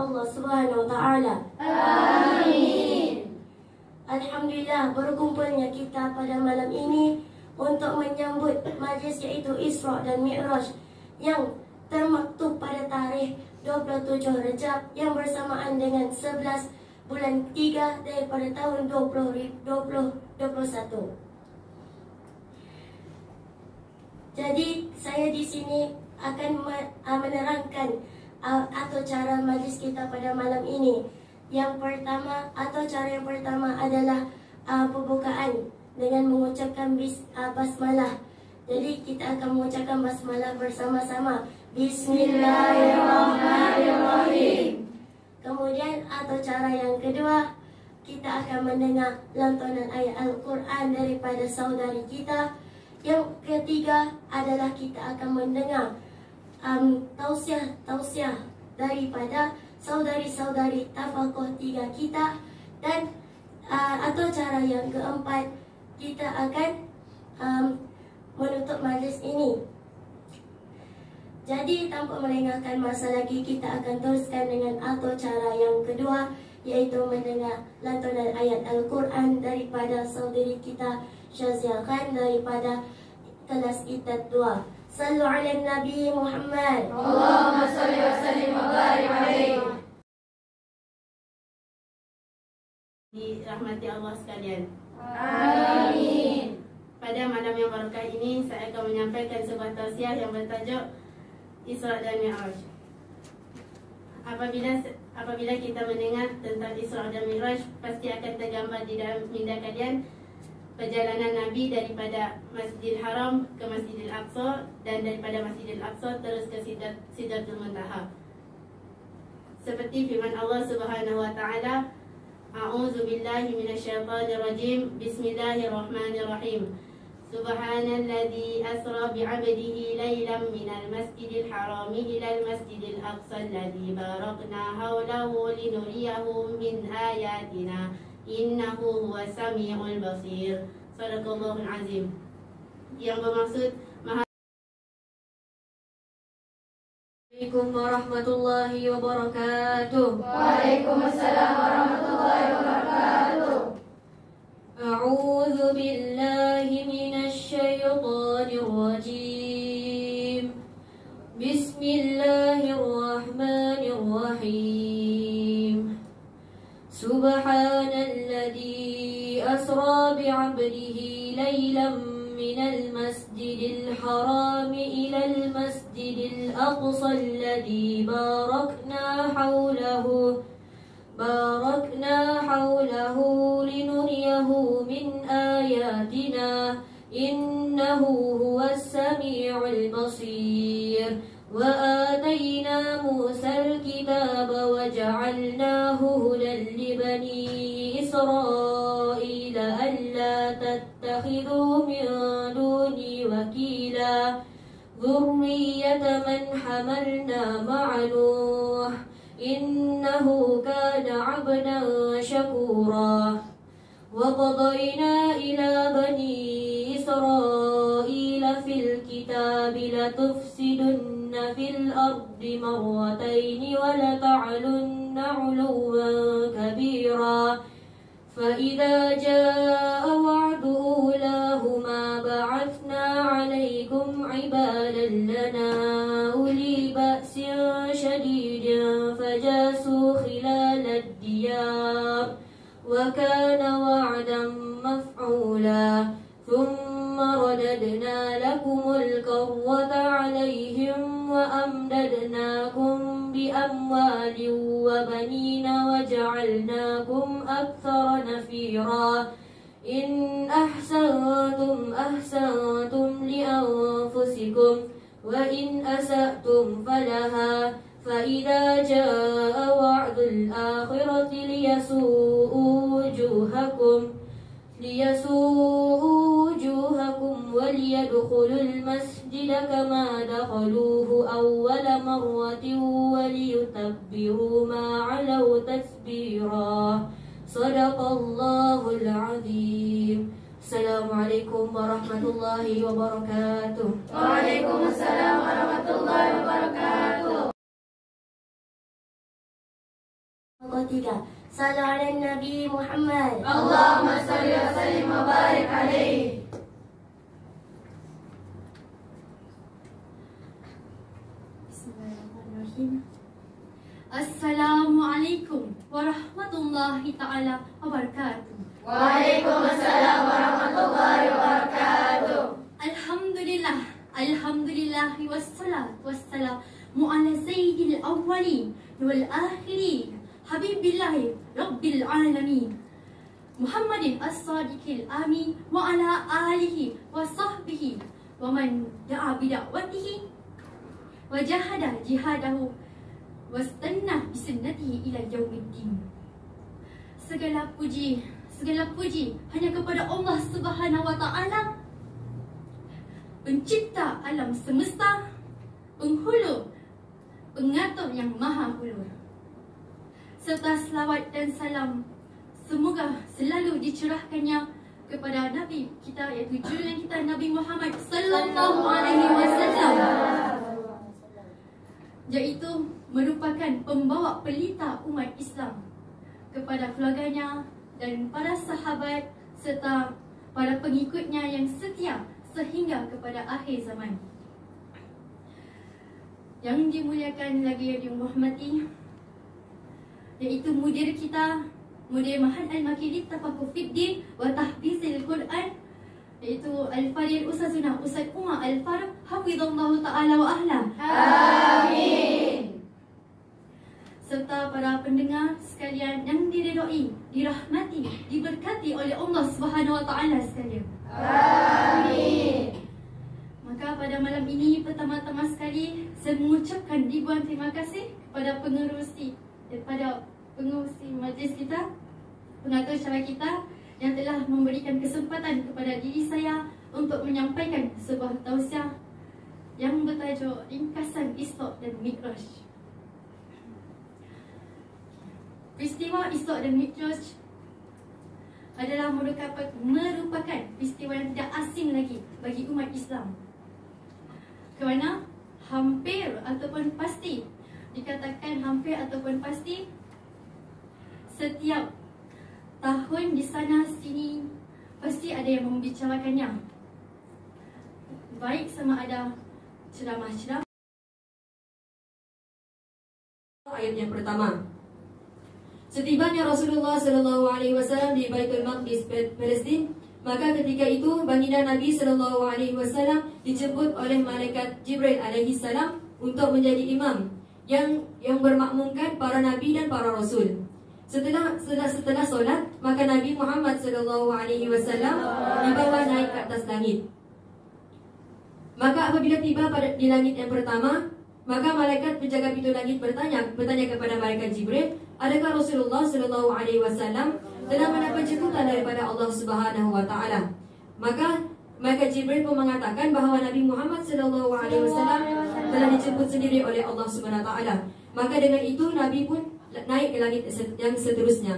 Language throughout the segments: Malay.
Allah Subhanahu wa taala. Amin. Alhamdulillah, berkumpulnya kita pada malam ini untuk menyambut majlis yaitu Isra dan Mi'raj yang termaktub pada tarikh 27 Rejab yang bersamaan dengan 11 bulan 3 daripada tahun 2021. Jadi saya di sini akan menerangkan atau cara majlis kita pada malam ini. Yang pertama atau cara yang pertama adalah pembukaan dengan mengucapkan basmalah. Jadi kita akan mengucapkan basmalah bersama-sama. Bismillahirrahmanirrahim. Kemudian atau cara yang kedua, kita akan mendengar lantunan ayat Al-Quran daripada saudari kita. Yang ketiga adalah kita akan mendengar tausiah daripada saudari-saudari Tafakuh 3 kita. Dan atau cara yang keempat, kita akan menutup majlis ini. Jadi tanpa melengahkan masa lagi, kita akan teruskan dengan atau cara yang kedua, yaitu mendengar lantunan ayat Al-Quran daripada saudari kita Syazia Khan daripada kelas ITAT 2. Sallu ala Nabi Muhammad. Allahumma salli wa sallim wa barik alaihi. Dirahmati Allah sekalian. Amin. Pada malam yang barakah ini, saya akan menyampaikan sebuah tausiah yang bertajuk Isra dan Mi'raj. Apabila kita mendengar tentang Isra dan Mi'raj, pasti akan tergambar di dalam minda kalian perjalanan Nabi daripada Masjidil Haram ke Masjidil Aqsa, dan daripada Masjidil Aqsa terus ke Sidratul Muntaha. Seperti firman Allah Subhanahu wa taala, A'udzu billahi minasyaitonir rajim. Bismillahirrahmanirrahim. Subhanalladzi asra bi'abdihi lailan minal masjidil harami ilal masjidil aqsa alladzi barakna hawlahu linuriyahu min ayatina innahu huwas samiul basir. Sadaqallahul azim. Yang bermaksud Assalamualaikum warahmatullahi wabarakatuh. Waalaikumsalam warahmatullahi wabarakatuh. A'udzu billahi minasy syaithanir rajim. Bismillahirrahmanirrahim. Subhanalladzi asra bi'abdihi lailan minal masjidil harami ilal masjidil aqsa alladzi barakna hawlahu linuriyahu min ayatina innahu huwas samiul basir. Wa atayna Musal kitaba wa ja'alnahu hudan li bani Israila alla tattakhidhu min duni wakila dhurriyyata man hamalna ma'a Nuh innahu kana 'abdan syakura. Wa qadayna ila bani Israila fil kitabi latufsidunna fil ardi marrataini wa lata'lunna 'uluwan kabira. Fa idza jaa wa'du ulahuma ba'athna 'alaykum 'ibadan lana uli ba'sin shadidin fajasu khilalad diyar wa kana wa'dan maf'ula. Thumma radadna lakumul karrata 'alayhim wa amdadnakum bi amwalin wa banina wa ja'alnakum aktsara nafira. In ahsantum li anfusikum wa in asa'tum falaha. Fa idza jaa wa'dul akhirati liyasu'u wujuhakum wa liyadkhulul masjida kama dakhaluhu awwala marratin wa liyutabbiru ma 'alaw tasbira. Sadaqallahul azim. Assalamualaikum warahmatullahi wabarakatuh. Waalaikumsalam warahmatullahi wabarakatuh. 3. Salu ala Nabi Muhammad. Allahumma salli wa sallim wa barik alaihi. Bismillahirrahmanirrahim. Assalamualaikum warahmatullahi ta'ala wabarakatuh. Waalaikumsalam warahmatullahi wabarakatuh. Alhamdulillah wassalatu wassalamu ala sayyidil awwalin wal akhirin habibillahi rabbil alamin Muhammadin as-sadiqil amin wa ala alihi wa sahbihi wa man da'a bida'watihi wa jahada jihadahu wastanna bisunnatihi ila yaumiddin. Segala puji hanya kepada Allah Subhanahu wa taala, pencipta alam semesta, penghulu, pengatur yang maha hulu. Serta selawat dan salam semoga selalu dicurahkannya kepada Nabi kita, iaitu junjungan kita Nabi Muhammad sallallahu alaihi wasallam, iaitu merupakan pembawa pelita umat Islam, kepada keluarganya dan para sahabat serta para pengikutnya yang setia sehingga kepada akhir zaman. Yang dimuliakan lagi yang dihormati, iaitu mudir kita, mudir Ma'had Al-Makki Tafaqquh Fiddin wa Tahfizil Quran, iaitu Al-Fadil Ustazuna Ustaz Umar Al-Faruq hafizallahu ta'ala wa ahla. Amin. Serta para pendengar sekalian yang diridai, dirahmati, diberkati oleh Allah Subhanahu wa taala sekalian. Amin. Maka pada malam ini pertama-tama sekali saya mengucapkan ribuan terima kasih kepada pengerusi majlis kita, pengatur acara kita yang telah memberikan kesempatan kepada diri saya untuk menyampaikan sebuah tausiah yang bertajuk Ringkasan Isra dan Mi'raj. Peristiwa Isra dan Mi'raj adalah merupakan peristiwa yang tidak asing lagi bagi umat Islam, kerana hampir ataupun pasti, dikatakan hampir ataupun pasti, setiap tahun di sana sini pasti ada yang membicarakannya, baik sama ada ceramah-ceramah. Ayat yang pertama. Setibanya Rasulullah SAW di Baitul Maqdis, Palestin, maka ketika itu baginda Nabi SAW dijemput oleh malaikat Jibril alaihi salam untuk menjadi imam yang bermakmumkan para nabi dan para rasul. Setelah solat, maka Nabi Muhammad SAW dibawa naik ke atas langit. Maka apabila tiba di langit yang pertama, maka malaikat penjaga pintu langit bertanya kepada malaikat Jibril, adakah Rasulullah SAW telah mendapat jemputan daripada Allah Subhanahu wa taala? Maka malaikat Jibril pun mengatakan bahawa Nabi Muhammad SAW telah dijemput sendiri oleh Allah Subhanahu wa taala. Maka dengan itu Nabi pun naik ke langit yang seterusnya.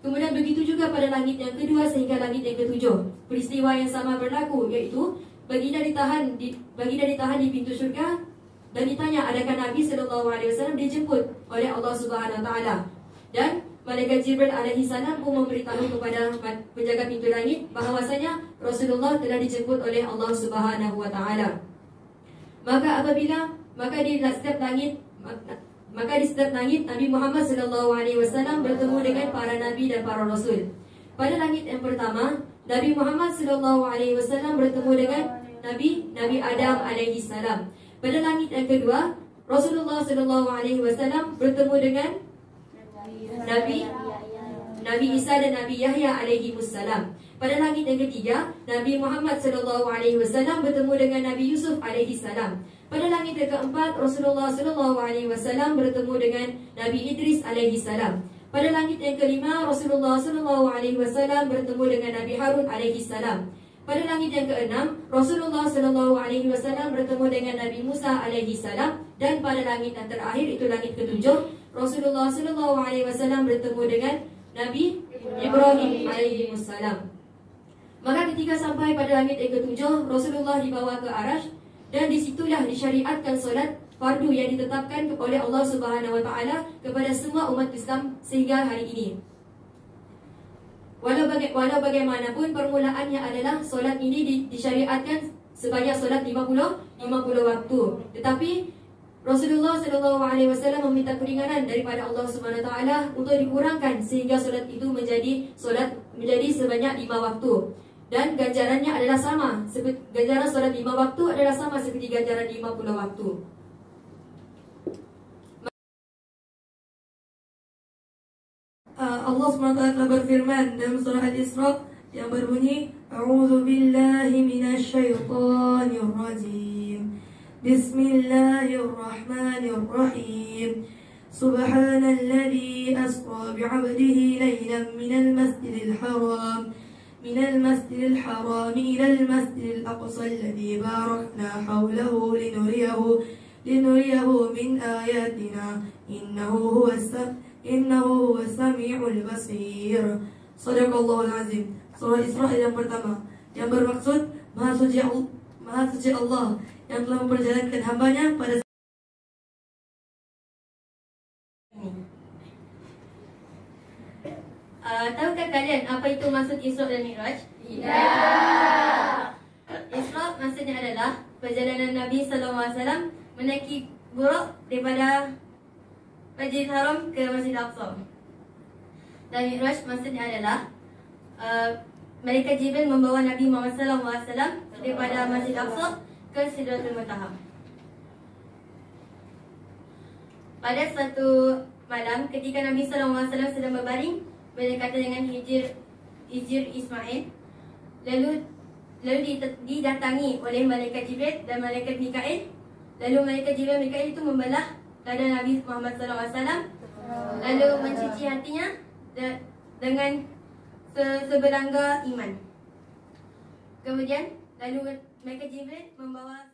Kemudian begitu juga pada langit yang kedua sehingga langit yang ketujuh. Peristiwa yang sama berlaku, iaitu baginda ditahan di pintu syurga dan ditanya adakah Nabi SAW dijemput oleh Allah Subhanahu wa taala. Dan malaikat Jibril alaihi salam pun memberitahu kepada penjaga pintu langit bahawasanya Rasulullah telah dijemput oleh Allah Subhanahu wa taala. Maka di setiap langit Nabi Muhammad SAW bertemu dengan para nabi dan para rasul. Pada langit yang pertama, Nabi Muhammad SAW bertemu dengan Nabi Adam alaihi salam. Pada langit yang kedua, Rasulullah SAW bertemu dengan Nabi Isa dan Nabi Yahya alaihi wassalam. Pada langit yang ketiga, Nabi Muhammad SAW bertemu dengan Nabi Yusuf alaihi salam. Pada langit yang keempat, Rasulullah SAW bertemu dengan Nabi Idris alaihi salam. Pada langit yang kelima, Rasulullah SAW bertemu dengan Nabi Harun alaihi salam. Pada langit yang keenam, Rasulullah SAW bertemu dengan Nabi Musa alaihi salam. Dan pada langit yang terakhir, itu langit ketujuh, Rasulullah SAW bertemu dengan Nabi Ibrahim alaihi salam. Maka ketika sampai pada langit yang ketujuh, Rasulullah dibawa ke Arash, dan disitulah disyariatkan solat fardu yang ditetapkan oleh Allah Subhanahu Wa Taala kepada semua umat Islam sehingga hari ini. Walau bagaimanapun permulaannya adalah solat ini disyariatkan sebanyak solat 50 waktu. Tetapi Rasulullah SAW meminta keringanan daripada Allah Subhanahu Wa Taala untuk dikurangkan sehingga solat itu menjadi sebanyak 5 waktu. Dan ganjarannya adalah sama. Ganjaran solat 5 waktu adalah sama seperti ganjaran 50 waktu. Allah SWT telah berfirman dalam surah Al-Isra yang berbunyi A'udzu billahi minasyaitonir rajim. Bismillahirrahmanirrahim. Subhanalladzi asra bi'abdihi laylan minal masjidil haram من المسجد الحرام إلى المسجد الأقصى الذي باركنا حوله لنريه من آياتنا إنه هو السميع البصير. Sadaqallahul Azim. Surah Isra yang pertama yang bermaksud Maha Suci Allah yang telah memperjalankan hambanya pada Tahukah kalian apa itu maksud Isra dan Mi'raj? Tidak. Isra maksudnya adalah perjalanan Nabi SAW menaiki buruk daripada Masjidil Haram ke Masjidil Aqsa. Dan Mi'raj maksudnya adalah Malaikat Jibril membawa Nabi Muhammad SAW daripada Masjidil Aqsa ke Sidratul Muntaha. Pada suatu malam ketika Nabi SAW sedang berbaring berdekatan dengan Hijr Ismail, lalu didatangi oleh Malaikat Jibril dan Malaikat Mikail. Lalu Malaikat Jibril dan Mikail itu membelah dada Nabi Muhammad SAW, lalu mencuci hatinya dengan sebelangga iman. Kemudian lalu Malaikat Jibril membawa